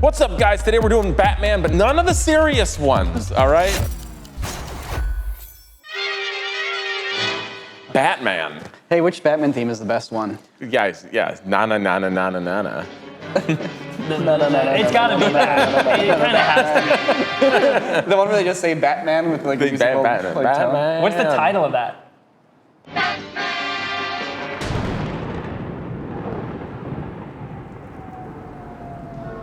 What's up, guys? Today we're doing Batman, but none of the serious ones, all right? Batman. Hey, which Batman theme is the best one? Guys, yeah, nana, nana, nana, nana. It's gotta be that. It kind of has to The one where they just say Batman with like a musical Batman. like, tone? Batman. be. What's the title of that?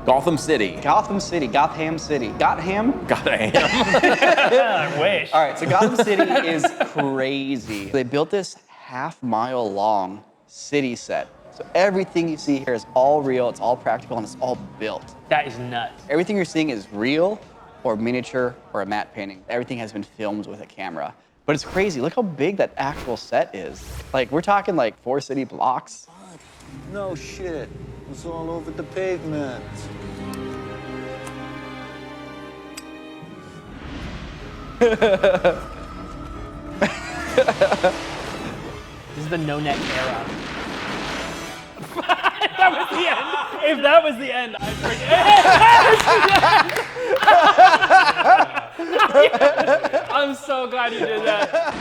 Gotham City. Gotham City, Gotham City. Gotham? Gotham. I wish. All right, so Gotham City is crazy. They built this half-mile long city set. So everything you see here is all real, it's all practical, and it's all built. That is nuts. Everything you're seeing is real or miniature or a matte painting. Everything has been filmed with a camera. But it's crazy, look how big that actual set is. Like, we're talking like 4 city blocks. No shit. It's all over the pavement. This is the no-neck era. That was the end. If that was the end, I'd forget. I'm so glad you did that.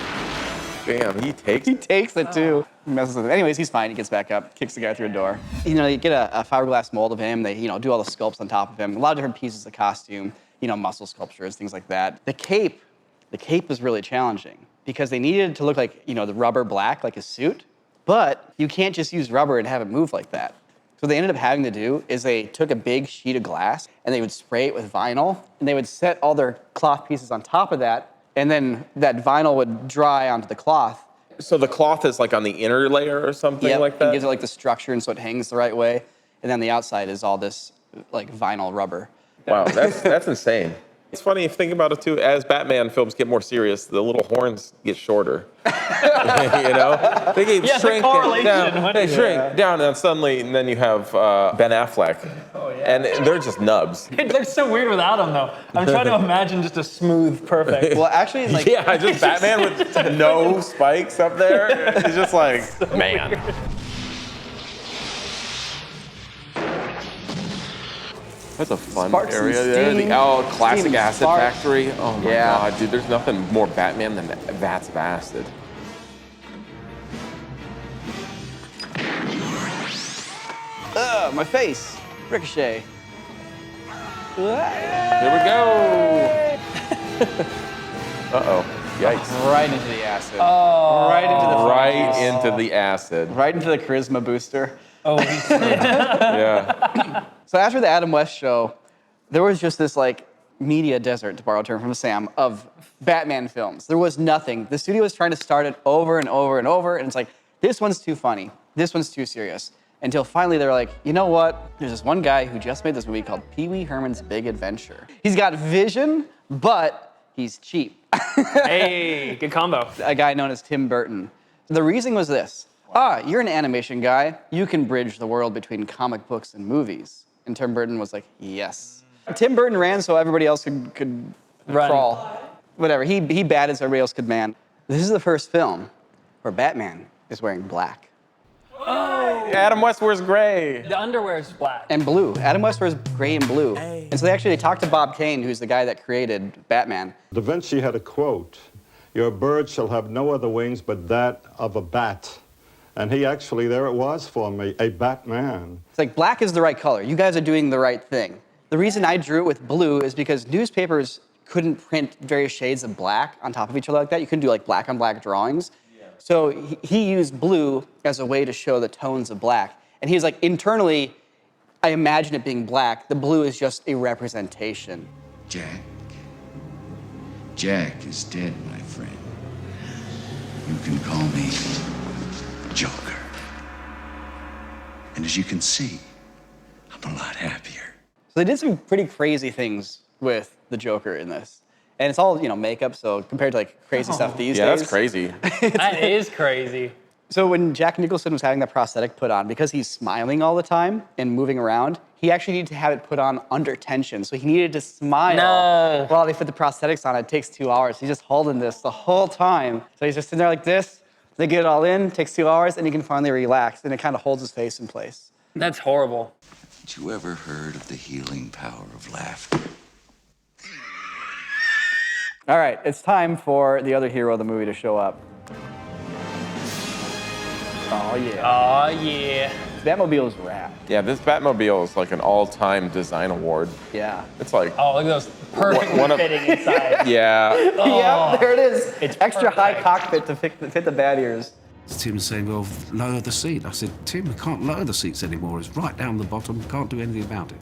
Damn, he takes He takes it too. Messes with it. Anyways, he's fine. He gets back up, kicks the guy through a door. You know, you get a fiberglass mold of him. They, do all the sculpts on top of him. A lot of different pieces of costume. Muscle sculptures, things like that. The cape was really challenging because they needed it to look like, the rubber black, like a suit. But you can't just use rubber and have it move like that. So what they ended up having to do is they took a big sheet of glass and they would spray it with vinyl and they would set all their cloth pieces on top of that. And then that vinyl would dry onto the cloth. So the cloth is like on the inner layer or something like that? It gives it like the structure and so it hangs the right way. And then the outside is all this like vinyl rubber. Wow, that's insane. It's funny if you think about it too, as Batman films get more serious, the little horns get shorter. They keep shrinking down. They shrink down and suddenly, and then you have Ben Affleck. And they're just nubs. It looks so weird without him, though. I'm trying to imagine just a smooth, perfect. Well, actually, like... Yeah, just Batman with no spikes up there. It's just like, man. That's a fun Sparks and area there. steam. The classic Steam and acid sparks. factory. Oh my Yeah. God, dude, there's nothing more Batman than vats of acid. My face. Ricochet. Here we go. Uh-oh, yikes. Right into the acid. Oh. Right into the Right into the acid. Right into the charisma booster. Oh, Yeah. So after the Adam West show, there was just this like media desert, to borrow a term from Sam, of Batman films. There was nothing. The studio was trying to start it over and over and over, and it's like, this one's too funny. This one's too serious. Until finally they're like, you know what? There's this one guy who just made this movie called Pee-wee Herman's Big Adventure. He's got vision, but he's cheap. hey, good combo. A guy known as Tim Burton. The reason was this. You're an animation guy. You can bridge the world between comic books and movies. And Tim Burton was like, yes. Tim Burton ran so everybody else could Run. crawl. Whatever, he batted so everybody else could man. This is the first film where Batman is wearing black. Adam West wears gray. The underwear is black. And blue. Adam West wears gray and blue. And so they talked to Bob Kane, who's the guy that created Batman. Da Vinci had a quote, "Your bird shall have no other wings but that of a bat." And he actually, there it was for me, a Batman. It's like, black is the right color. You guys are doing the right thing. The reason I drew it with blue is because newspapers couldn't print various shades of black on top of each other like that. You couldn't do like black on black drawings. So he used blue as a way to show the tones of black. And he was like, internally, I imagine it being black. The blue is just a representation. Jack is dead, my friend. You can call me Joker. And as you can see, I'm a lot happier. So they did some pretty crazy things with the Joker in this. And it's all, makeup, so compared to like crazy stuff these Yeah, days. that's crazy. That is crazy. So when Jack Nicholson was having that prosthetic put on, because he's smiling all the time and moving around, he actually needed to have it put on under tension. So he needed to smile No. while they put the prosthetics on. It takes 2 hours. He's just holding this the whole time. So he's just sitting there like this. They get it all in, takes 2 hours, and he can finally relax. And it kind of holds his face in place. That's horrible. Had you ever heard of the healing power have laughed. All right, it's time for the other hero of the movie to show up. Oh, yeah. Oh, yeah. Batmobile is rad. Yeah, this Batmobile is like an all-time design award. Yeah. It's like, Oh, look at those perfectly One of- fitting inside. yeah. Yeah, there it is. It's extra high perfect. cockpit to fit the bat ears. Tim was saying, well, lower the seat. I said, Tim, we can't lower the seats anymore. It's right down the bottom. Can't do anything about it.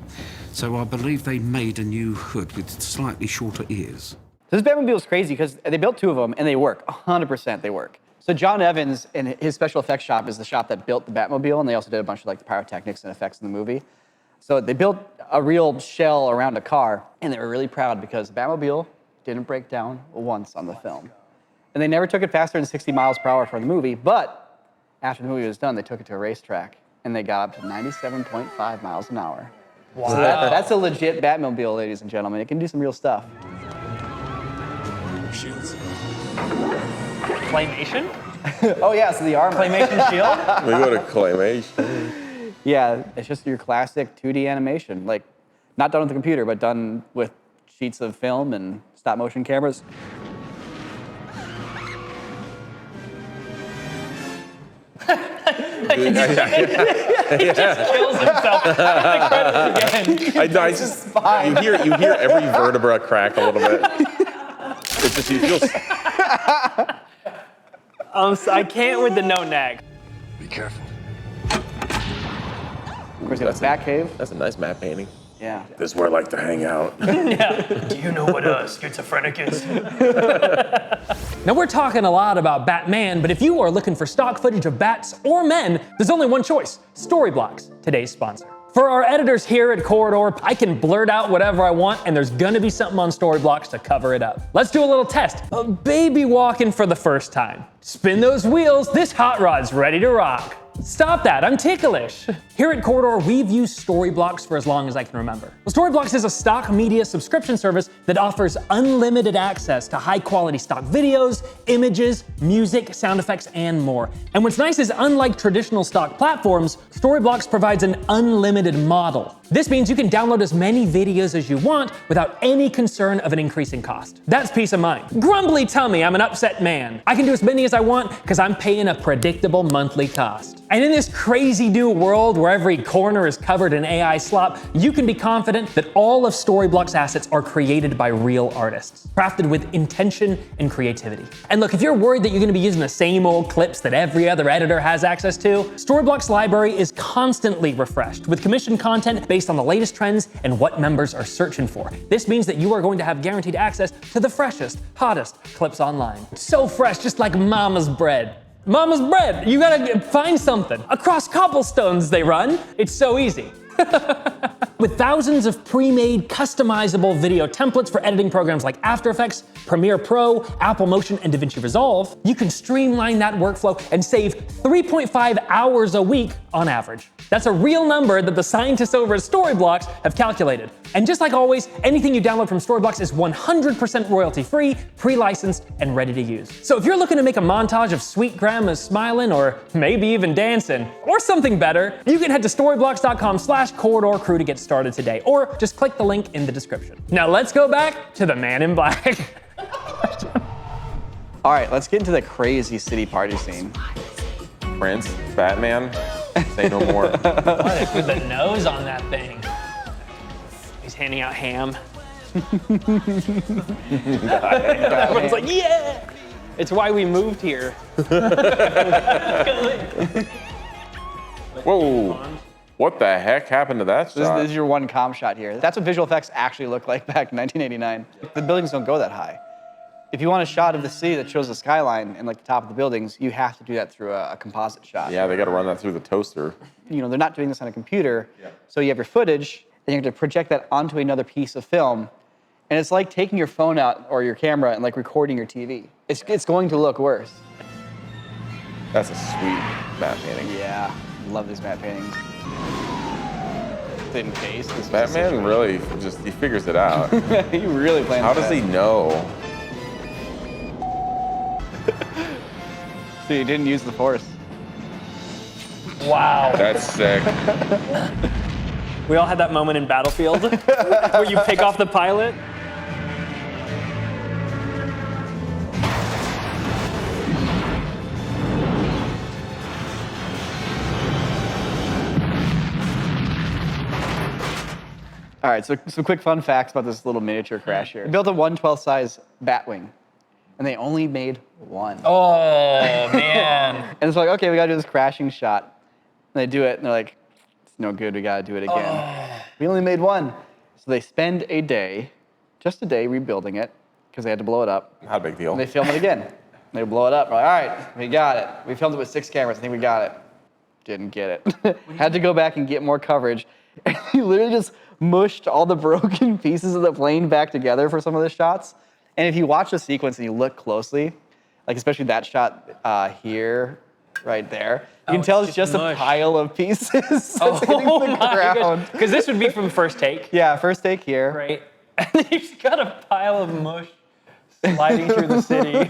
So I believe they made a new hood with slightly shorter ears. This Batmobile is crazy because they built 2 of them and they work. 100% they work. So John Evans and his special effects shop is the shop that built the Batmobile, and they also did a bunch of like the pyrotechnics and effects in the movie. So they built a real shell around a car, and they were really proud because the Batmobile didn't break down once on the film. And they never took it faster than 60 miles per hour for the movie, but after the movie was done, they took it to a racetrack, and they got up to 97.5 miles an hour. Wow. So that's a legit Batmobile, ladies and gentlemen. It can do some real stuff. Shields. Claymation? Oh yeah, so the armor. Claymation shield? We go to claymation. Yeah, it's just your classic 2D animation. Like, not done with the computer, but done with sheets of film and stop motion cameras. Kills himself. The credits again. I just, you hear every vertebra crack a little bit. It's just, you feel, I can't with the no neck. Be careful. Of course, you have a Batcave. that's a nice matte painting. Yeah. This is where I like to hang out. Yeah. Do you know what schizophrenic is? Now, we're talking a lot about Batman, but if you are looking for stock footage of bats or men, there's only one choice: Storyblocks, today's sponsor. For our editors here at Corridor, I can blurt out whatever I want, and there's gonna be something on Storyblocks to cover it up. Let's do a little test. A baby walking for the first time. Spin those wheels, this hot rod's ready to rock. Stop that, I'm ticklish. Here at Corridor, we've used Storyblocks for as long as I can remember. Well, Storyblocks is a stock media subscription service that offers unlimited access to high quality stock videos, images, music, sound effects, and more. And what's nice is, unlike traditional stock platforms, Storyblocks provides an unlimited model. This means you can download as many videos as you want without any concern of an increasing cost. That's peace of mind. Grumbly tummy, I'm an upset man. I can do as many as I want because I'm paying a predictable monthly cost. And in this crazy new world where every corner is covered in AI slop, you can be confident that all of Storyblocks assets are created by real artists, crafted with intention and creativity. And look, if you're worried that you're gonna be using the same old clips that every other editor has access to, Storyblocks library is constantly refreshed with commissioned content based on the latest trends and what members are searching for. This means that you are going to have guaranteed access to the freshest, hottest clips online. So fresh, just like mama's bread. Mama's bread, you gotta find something. Across cobblestones they run. It's so easy. With thousands of pre-made, customizable video templates for editing programs like After Effects, Premiere Pro, Apple Motion, and DaVinci Resolve, you can streamline that workflow and save 3.5 hours a week on average. That's a real number that the scientists over at Storyblocks have calculated. And just like always, anything you download from Storyblocks is 100% royalty-free, pre-licensed, and ready to use. So if you're looking to make a montage of sweet grandmas smiling, or maybe even dancing, or something better, you can head to storyblocks.com/corridor crew to get started today, or just click the link in the description. Now let's go back to the Man in Black. All right, let's get into the crazy city party scene. Prince, Batman, say no more. With the nose on that thing. He's handing out ham. Everyone's like, yeah! It's why we moved here. Whoa, what the heck happened to that shot? This is your one comm shot here. That's what visual effects actually looked like back in 1989. The buildings don't go that high. If you want a shot of the city that shows the skyline and like the top of the buildings, you have to do that through a composite shot. Yeah, they gotta run that through the toaster. You know, they're not doing this on a computer, so you have your footage, and you have to project that onto another piece of film, and it's like taking your phone out or your camera and like recording your TV. It's going to look worse. That's a sweet matte painting. Yeah, love these matte paintings. Didn't case. Batman really just, he figures it out. He really plans. How does he know? So he didn't use the force. Wow. That's sick. We all had that moment in Battlefield where you pick off the pilot. All right, so some quick fun facts about this little miniature crash here. They built a 1/12 size Batwing, and they only made one. Oh, man. And it's like, okay, we gotta do this crashing shot. And they do it, and they're like, it's no good, we gotta do it again. We only made one. So they spend a day, just a day, rebuilding it, because they had to blow it up. Not a big deal. And they film it again. They blow it up. We're like, all right, we got it. We filmed it with 6 cameras. I think we got it. Didn't get it. Had to go back and get more coverage. And he literally just mushed all the broken pieces of the plane back together for some of the shots. And if you watch the sequence and you look closely, like especially that shot here, right there, you can tell it's just a pile of pieces that's hitting the ground. Because this would be from first take. Yeah, first take here. Right. And then you've got a pile of mush sliding through the city.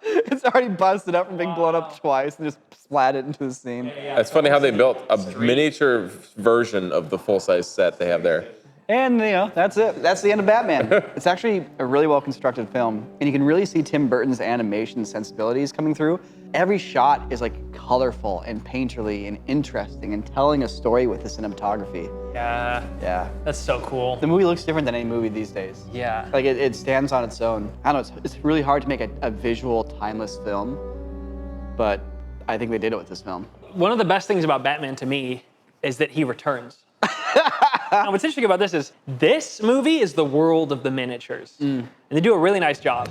It's already busted up from being blown up twice and just splat it into the scene. It's funny how they built a miniature version of the full-size set they have there. And, you know, that's it. That's the end of Batman. It's actually a really well-constructed film, and you can really see Tim Burton's animation sensibilities coming through. Every shot is, like, colorful and painterly and interesting and telling a story with the cinematography. Yeah. Yeah. That's so cool. The movie looks different than any movie these days. Yeah. Like, it stands on its own. I don't know, it's really hard to make a visual, timeless film, but I think they did it with this film. One of the best things about Batman to me is that he returns. Now, what's interesting about this is this movie is the world of the miniatures. And they do a really nice job.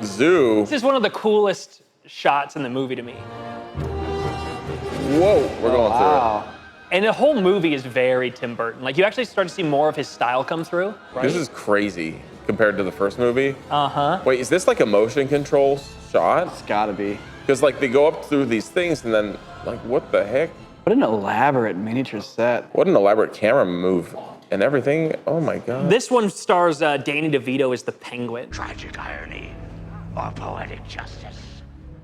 Zoo. This is one of the coolest shots in the movie to me. Whoa, we're going Wow. And the whole movie is very Tim Burton. Like, you actually start to see more of his style come through. through. This is crazy compared to the first movie. Uh-huh. Wait, is this like a motion control shot? It's gotta be. Because like they go up through these things and then like what the heck? What an elaborate miniature set. What an elaborate camera move and everything. Oh my God. This one stars Danny DeVito as the Penguin. Tragic irony or poetic justice.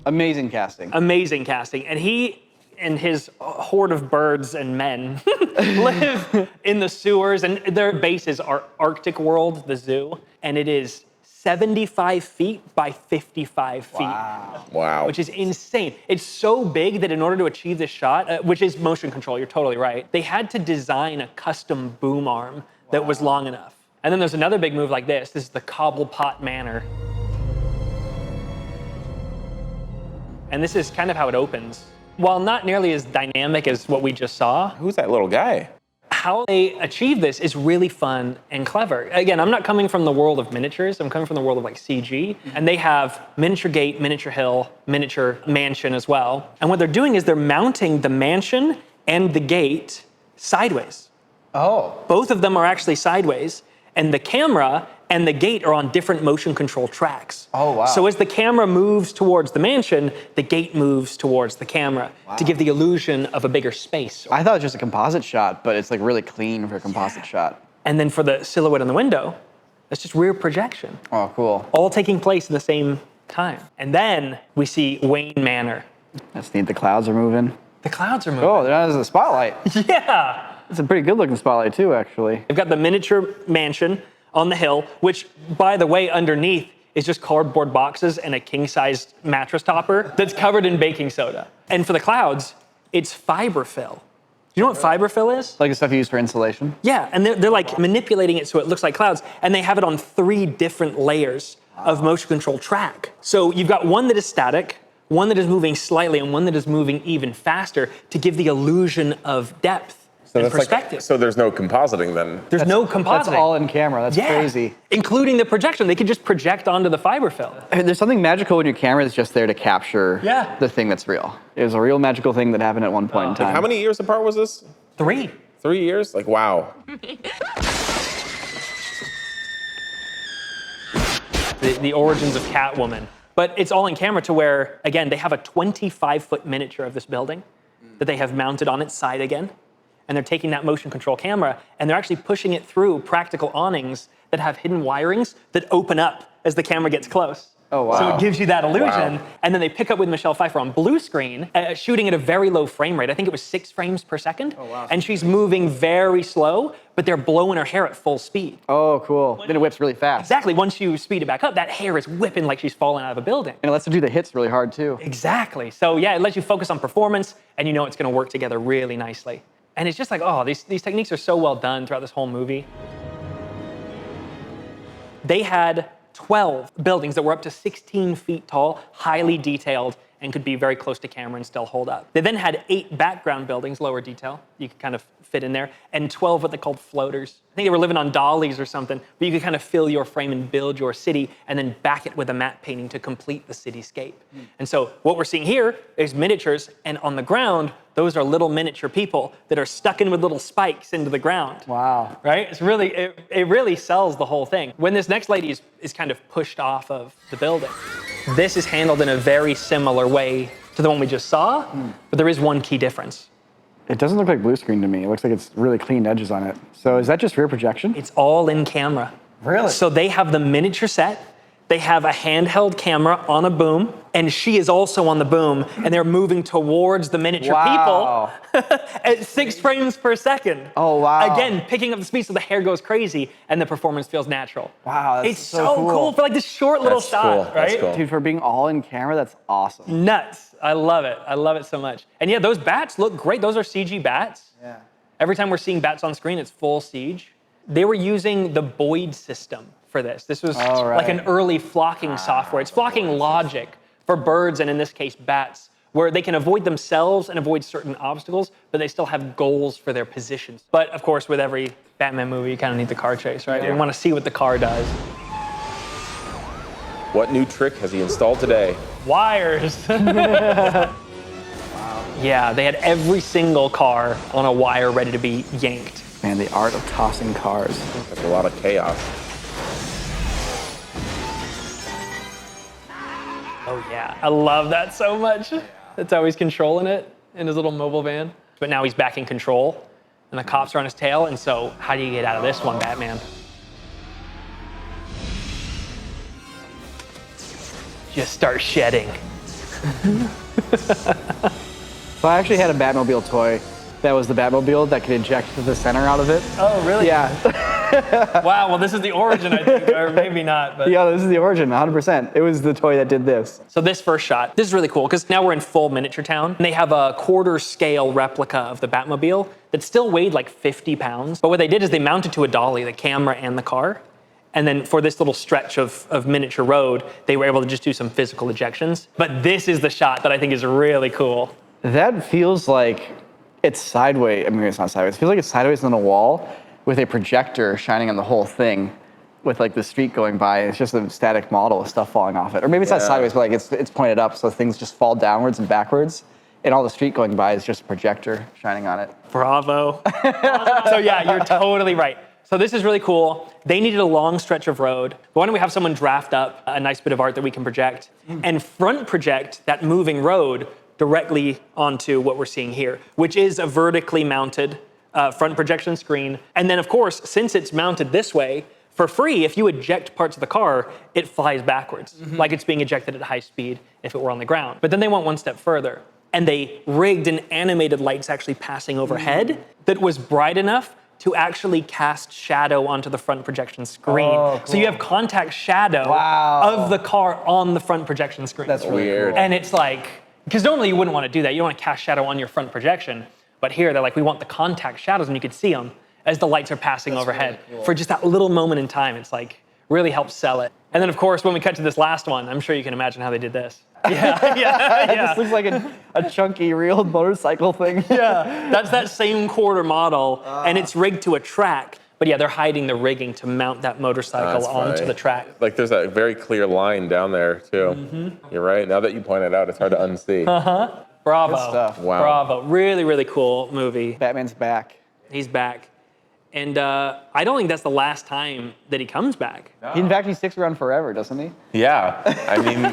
Amazing casting. Amazing casting. And he and his horde of birds and men live in the sewers, and their base is our Arctic World, the zoo, and it is 75 feet by 55 feet. Wow. Which is insane. It's so big that in order to achieve this shot, which is motion control, you're totally right, they had to design a custom boom arm that was long enough. And then there's another big move like this. This is the Cobblepot Manor. And this is kind of how it opens. While not nearly as dynamic as what we just saw, Who's that little guy? how they achieve this is really fun and clever. Again, I'm not coming from the world of miniatures, I'm coming from the world of like CG. And they have miniature gate, miniature hill, miniature mansion as well. And what they're doing is they're mounting the mansion and the gate sideways. Oh. Both of them are actually sideways, and the camera and the gate are on different motion control tracks. Oh, wow. So as the camera moves towards the mansion, the gate moves towards the camera to give the illusion of a bigger space. I thought it was just a composite shot, but it's like really clean for a composite shot. And then for the silhouette on the window, that's just rear projection, Oh, cool. all taking place at the same time. And then we see Wayne Manor. That's neat. The clouds are moving. The clouds are moving. Oh, they're not as a spotlight. Yeah. It's a pretty good looking spotlight too, actually. They've got the miniature mansion on the hill, which, by the way, underneath is just cardboard boxes and a king-sized mattress topper that's covered in baking soda. And for the clouds, it's fiberfill. You know what fiberfill is? Like the stuff you use for insulation? Yeah, and they're like manipulating it so it looks like clouds, and they have it on 3 different layers of motion control track. So you've got one that is static, one that is moving slightly, and one that is moving even faster to give the illusion of depth. So and that's perspective. like, so there's no compositing then. There's no compositing. That's all in camera. That's crazy. Including the projection. They could just project onto the fiberfill. I mean, there's something magical when your camera is just there to capture the thing that's real. It was a real magical thing that happened at one point in time. How many years apart was this? 3. 3 years? Like, wow. The origins of Catwoman. But it's all in camera to where, again, they have a 25-foot miniature of this building that they have mounted on its side again. And they're taking that motion control camera and they're actually pushing it through practical awnings that have hidden wirings that open up as the camera gets close. Oh, wow. So it gives you that illusion. Wow. And then they pick up with Michelle Pfeiffer on blue screen, shooting at a very low frame rate. I think it was 6 frames per second. Oh, wow. And she's moving very slow, but they're blowing her hair at full speed. Oh, cool. Then it whips really fast. Exactly. Once you speed it back up, that hair is whipping like she's falling out of a building. And it lets her do the hits really hard, too. Exactly. So yeah, it lets you focus on performance, and you know it's going to work together really nicely. And it's just like, oh, these techniques are so well done throughout this whole movie. They had 12 buildings that were up to 16 feet tall, highly detailed, and could be very close to camera and still hold up. They then had 8 background buildings, lower detail, you could kind of fit in there, and 12 what they called floaters. I think they were living on dollies or something, but you could kind of fill your frame and build your city and then back it with a matte painting to complete the cityscape. And so what we're seeing here is miniatures, and on the ground, those are little miniature people that are stuck in with little spikes into the ground. Wow. Right? It's really, it really sells the whole thing. When this next lady is kind of pushed off of the building, this is handled in a very similar way to the one we just saw, but there is one key difference. It doesn't look like blue screen to me. It looks like it's really clean edges on it. So is that just rear projection? It's all in camera. Really? So they have the miniature set, they have a handheld camera on a boom, and she is also on the boom, and they're moving towards the miniature Wow. people at 6 frames per second. Oh, wow. Again, picking up the speed so the hair goes crazy and the performance feels natural. Wow, that's It's so cool. cool For like this short little That's shot, cool. right? That's cool. Dude, for being all in camera, that's awesome. Nuts. I love it. I love it so much. And yeah, those bats look great. Those are CG bats. Yeah. Every time we're seeing bats on screen, it's full siege. They were using the Boyd system for this. This was Oh, right. like an early flocking software. It's flocking logic for birds, and in this case, bats, where they can avoid themselves and avoid certain obstacles, but they still have goals for their positions. But of course, with every Batman movie, you kind of need the car chase, right? We want to see what the car does. What new trick has he installed today? Wires. Yeah, they had every single car on a wire ready to be yanked. Man, the art of tossing cars. That's a lot of chaos. Oh yeah, I love that so much. That's how he's controlling it in his little mobile van. But now he's back in control, and the cops are on his tail, and so how do you get out of this one, Batman? Just start shedding. So I actually had a Batmobile toy that was the Batmobile that could eject the center out of it. Oh, really? Yeah. Wow, well, this is the origin, I think, or maybe not, but. Yeah, this is the origin, 100%. It was the toy that did this. So this first shot, this is really cool because now we're in full miniature town. And they have a quarter scale replica of the Batmobile that still weighed like 50 pounds. But what they did is they mounted to a dolly, the camera and the car. And then for this little stretch of miniature road, they were able to just do some physical ejections. But this is the shot that I think is really cool. That feels like it's sideways. I mean, it's not sideways. It feels like it's sideways on a wall with a projector shining on the whole thing with like the street going by. It's just a static model with stuff falling off it. Or maybe it's not sideways, but like it's pointed up so things just fall downwards and backwards. And all the street going by is just a projector shining on it. Bravo. So yeah, you're totally right. So this is really cool. They needed a long stretch of road. Why don't we have someone draft up a nice bit of art that we can project and front project that moving road directly onto what we're seeing here, which is a vertically mounted front projection screen. And then of course, since it's mounted this way, for free, if you eject parts of the car, it flies backwards, like it's being ejected at high speed if it were on the ground. But then they went one step further, and they rigged an animated lights actually passing overhead that was bright enough to actually cast shadow onto the front projection screen. Oh, So you have contact shadow of the car on the front projection screen. That's really Weird. cool. And it's like, because normally you wouldn't want to do that. You don't want to cast shadow on your front projection. But here they're like, we want the contact shadows, and you can see them as the lights are passing overhead for just that little moment in time. It's like, really helps sell it. And then of course, when we cut to this last one, I'm sure you can imagine how they did this. Yeah. This looks like a chunky real motorcycle thing. Yeah, that's that same quarter model, and it's rigged to a track. But yeah, they're hiding the rigging to mount that motorcycle That's onto funny. the track. Like there's that very clear line down there too. You're right. Now that you point it out, it's hard to unsee. Bravo. Good stuff. Wow. Bravo. Really, really cool movie. Batman's back. He's back. And I don't think that's the last time that he comes back. In fact, he sticks around forever, doesn't he? Yeah. I mean,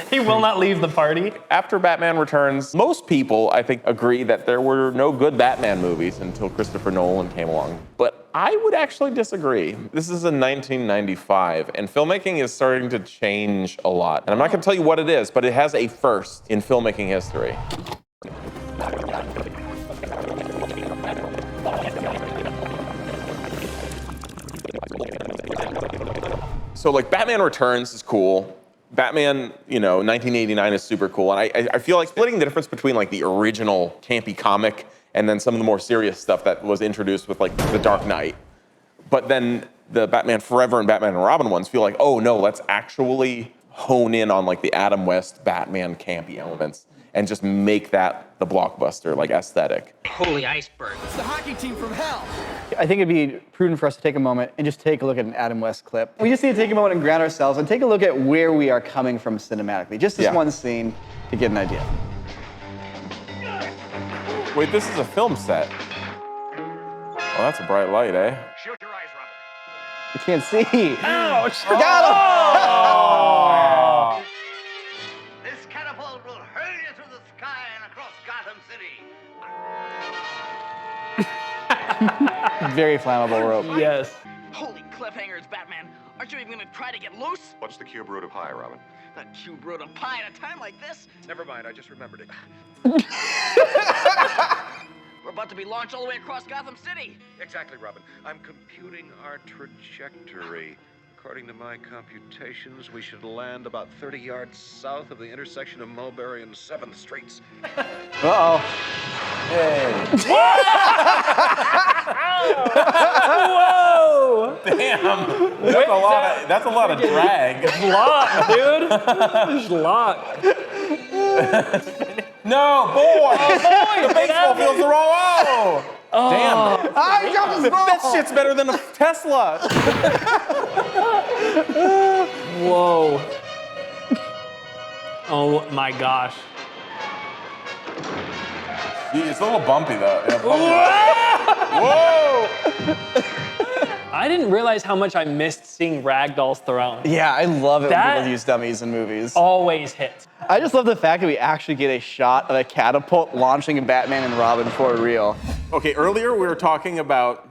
He will not leave the party. after Batman Returns, most people, I think, agree that there were no good Batman movies until Christopher Nolan came along. But I would actually disagree. This is in 1995, and filmmaking is starting to change a lot. And I'm not gonna tell you what it is, but it has a first in filmmaking history. So like Batman Returns is cool. Batman, 1989 is super cool. And I feel like splitting the difference between like the original campy comic and then some of the more serious stuff that was introduced with like The Dark Knight. But then the Batman Forever and Batman and Robin ones feel like, oh no, let's actually hone in on like the Adam West Batman campy elements and just make that the blockbuster like aesthetic. Holy iceberg. It's the hockey team from hell. I think it'd be prudent for us to take a moment and just take a look at an Adam West clip. We just need to take a moment and ground ourselves and take a look at where we are coming from cinematically. Just this one scene to get an idea. Wait, this is a film set. Oh, that's a bright light, eh? Shoot your eyes, Robin. You can't see. Ouch! Got him! This catapult will hurl you through the sky and across Gotham City. Very flammable rope. Yes. Holy cliffhangers, Batman. Aren't you even gonna try to get loose? What's the cube root of pi, Robin? The cube root of pi at a time like this? Never mind, I just remembered it. We're about to be launched all the way across Gotham City. Exactly, Robin. I'm computing our trajectory. According to my computations, we should land about 30 yards south of the intersection of Mulberry and 7th Streets. Uh-oh. Whoa! Damn, that's a lot of drag. Lot, dude. Lot. No, boy! The baseball field's the wrong. Oh! Damn. I jumped his ball! That shit's better than a Tesla. Whoa. Oh my gosh. It's a little bumpy though. Yeah, bumpy. Whoa! I didn't realize how much I missed seeing ragdolls thrown. Yeah, I love it when That- people use dummies in movies. Always hit. I just love the fact that we actually get a shot of a catapult launching a Batman and Robin for real. Okay, earlier we were talking about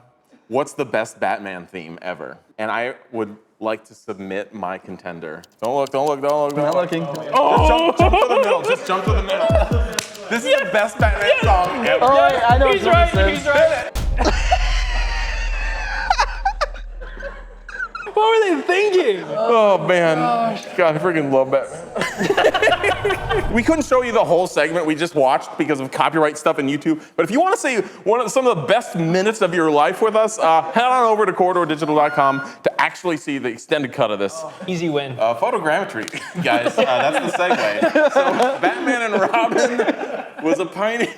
what's the best Batman theme ever, and I would like to submit my contender. Don't look, don't look, don't look, don't Not look. looking. Just jump to the middle. Just jump to the middle. This is the best Batman song ever. Oh, wait, I know He's what right, this is. he's right. What were they thinking? Oh man, God, I freaking love Batman. We couldn't show you the whole segment we just watched because of copyright stuff in YouTube. But if you want to see some of the best minutes of your life with us, head on over to corridordigital.com to actually see the extended cut of this. Easy win. Photogrammetry, guys. That's the segue. So Batman and Robin was a pioneer in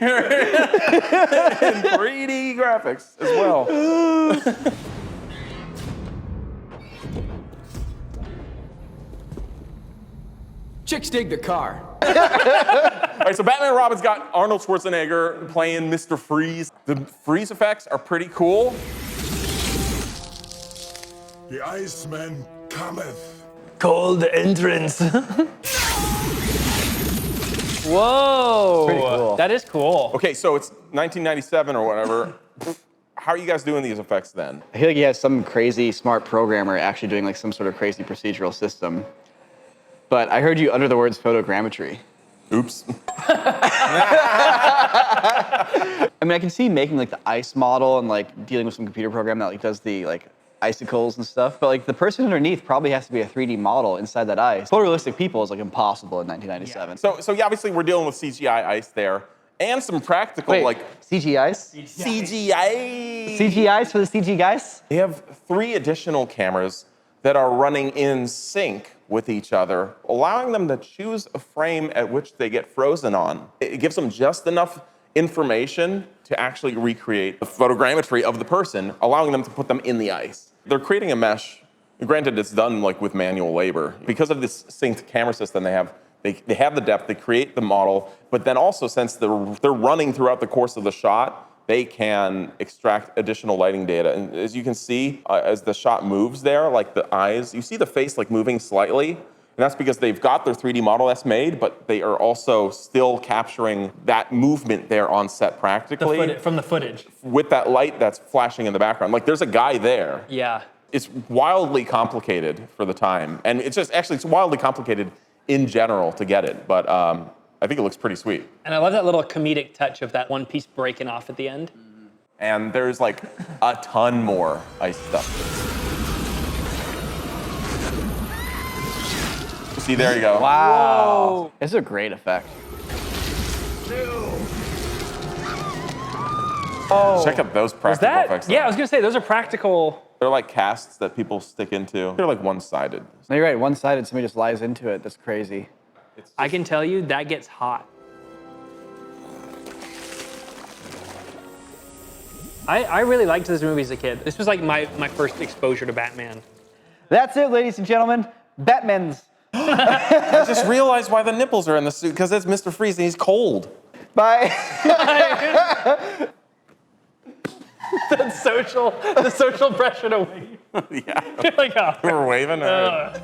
3D graphics as well. Chicks dig the car. All right, so Batman and Robin's got Arnold Schwarzenegger playing Mr. Freeze. The freeze effects are pretty cool. The Iceman cometh. Cold entrance. Whoa. Pretty cool. That is cool. Okay, so it's 1997 or whatever. How are you guys doing these effects then? I feel like you have some crazy smart programmer actually doing like some sort of crazy procedural system. But I heard you utter the words photogrammetry. Oops. I mean, I can see making like the ice model and like dealing with some computer program that like does the like icicles and stuff. But like the person underneath probably has to be a 3D model inside that ice. Photorealistic people is like impossible in 1997. So yeah, obviously we're dealing with CGI ice there. And some practical, Wait, like CGIs? CGI. CGIs for the CG guys? They have 3 additional cameras that are running in sync with each other, allowing them to choose a frame at which they get frozen on. It gives them just enough information to actually recreate the photogrammetry of the person, allowing them to put them in the ice. They're creating a mesh. Granted, it's done like with manual labor. Because of this synced camera system they have the depth, they create the model, but then also since they're running throughout the course of the shot, they can extract additional lighting data. And as you can see, as the shot moves there, like the eyes, you see the face like moving slightly. And that's because they've got their 3D Model S made, but they are also still capturing that movement there on set practically. From the footage. With that light that's flashing in the background. Like there's a guy there. Yeah. It's wildly complicated for the time. And it's just, actually, it's wildly complicated in general to get it. But I think it looks pretty sweet. And I love that little comedic touch of that one piece breaking off at the end. And there's like a ton more ice stuff. See, there you go. Wow. It's a great effect. Oh. Check out those practical effects. Yeah, I was gonna say, those are practical. They're like casts that people stick into. They're like one-sided. No, you're right, one-sided, somebody just lies into it. That's crazy. I can tell you, that gets hot. I really liked this movie as a kid. This was like my first exposure to Batman. That's it, ladies and gentlemen. Batman's. I just realized why the nipples are in the suit, because it's Mr. Freeze and he's cold. Bye. The social pressure to wave. Yeah. Like, oh, We're waving. All right.